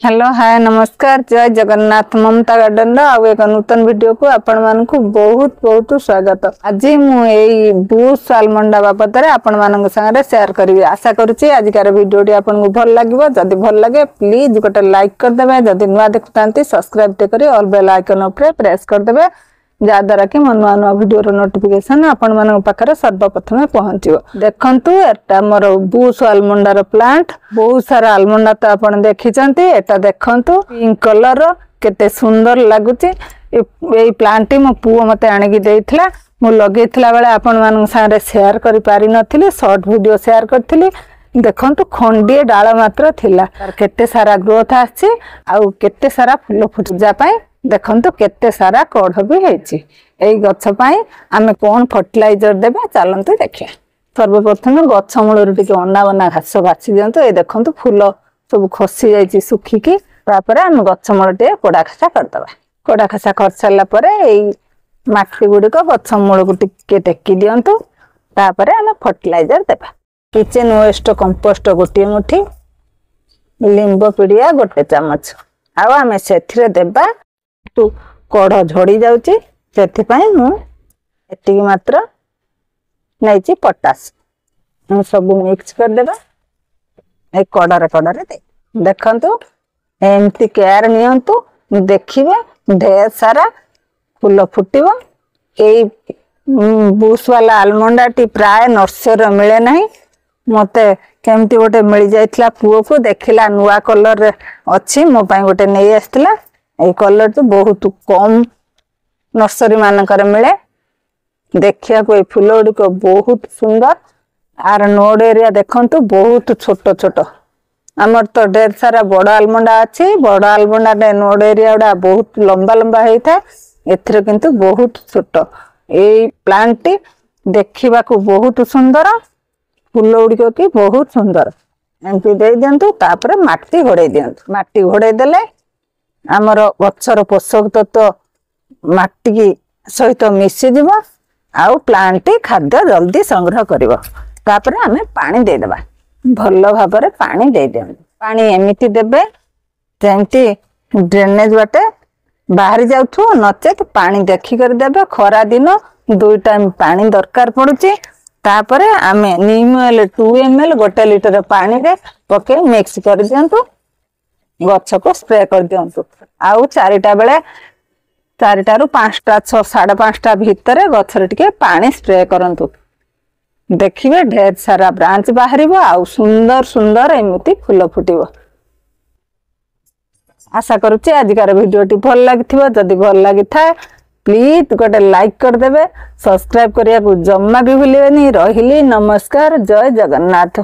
Hello hi नमस्कार जय जगन्नाथ ममता garden आउ एक नूतन वीडियो को आपण मानकु बहुत बहुत स्वागत। आज मुझे बूस आलमंडा बाबद आपण मान संगे शेयर करी आशा करुच्ची आजिकार वीडियो आपन को भल लगे जदि भल लगे प्लीज गोटे लाइक करदे जदि नुआ देखुता सब्सक्राइब करी ऑल बेल आइकन उपरे प्रेस करदे जहाद्वारा कि मो नुआ नुआ वीडियो नोटिफिकेशन आपण मान पाखरे सर्वप्रथम पहुंचो। देखंतु एटा मोर बूस आलमंडार प्लांट बहुत सारा आलमंडा तो आपण देखिचंती एटा देखंतु पिंक कलर केते सुंदर लागुची। ए प्लांट मो पुओ मते आनिकी देइथला मु लगेइथला बेले आपण मान सारे शेयर करि पारि नथिली शॉर्ट वीडियो शेयर करथिली। देखंतु खंडीए डाळ मात्र थिला केते सारा ग्रोथ आछि आउ केते सारा फूल फुटजा पई देखंतु केते सारा कढ़ भी हेछि। एई गछ पई आमे कोन फर्टिलाइजर देबे चलंतु देखिया। सर्वप्रथम गछ मूलर टिके अन्ना बना घास बाछि दियंतु। ए देखंतु फूल सब खसी जाइछि सुखिकी तापरे आमे गछ मूल टे कोडा खसा करदबा। कोडा खसा कर साला परे एई माटी गुडी को गछ मूल को टिके टेकी दियंतु तापरे आमे फर्टिलाइजर देबा। किचन वेस्ट कंपोस्ट गोटे मुठी लिंबो पिडिया गोटे चमच आउ आमे सेथिरे देबा तू कढ़ झड़ी जाउची सेथि पई मु एतिकी मात्र नैची पोटास हम सब मिक्स कर देबा। ए कड़रे दे देखंतु एमती केयर नियंतु देखिबे ढेर सारा फूल फुटिबो। एई बूस वाला आलमंडा टी प्राय नर्सरी मिले नहीं मते केमती गोटे मिल जाइथला पुओ को देखिला नुआ कलर रे अछि मो पई गोटे नै आस्थिला। ए कलर तो बहुत कम नर्सरी मानकर मिले देखिया को फूल गुडी को बहुत सुंदर आर नोड एरिया देखंतु बहुत छोट छोट हमर तो ढेर सारा बड़ आलमंडा अछि। बड़ आलमंडा ने नोड एरिया उडा बहुत लंबा लंबा हेई था एथरे किंतु बहुत छोट। ए प्लांट टी देखिबा को बहुत सुंदर फूल गुडी को की बहुत सुंदर एमपी दे दियंतु तापर माटी घोड़े दियंतु। माटी घोड़े देले आमर गछर पोषक तत्व माटी की सहित मिसी जीव आउ प्लांट खाद्य जल्दी संग्रह करिवो। तापर आमे पानी दे देबा भल भाबरे पानी दे देबा। पानी एमिति देबे जेंति ड्रेनेज बाटे बाहरी जाउथो नचेत पानी देखि कर देबे। खरा दिन 2 टाइम पानी दरकार पड़ुची। तापर आमे नीम ऑयल 2 ml 1 लीटर पानी रे पके मिक्स कर दियंतु गछ को स्प्रे कर दियंतु। आउ 4टा बेले 4टा रु 5टा 6 5:30 भितरे गछ रे टिके पानी स्प्रे करंतु देखिबे ढेर सारा ब्रांच बाहरिबो आउ सुंदर सुंदर एमिति फूल फुटिबो। आशा करूची आजिकार वीडियो टी भल लागिथिबो। जदि भल लागिथा प्लीज गोटे लाइक कर देबे सब्सक्राइब करिया को जम्मा भी भूलिबेनी। रहिली नमस्कार जय जगन्नाथ।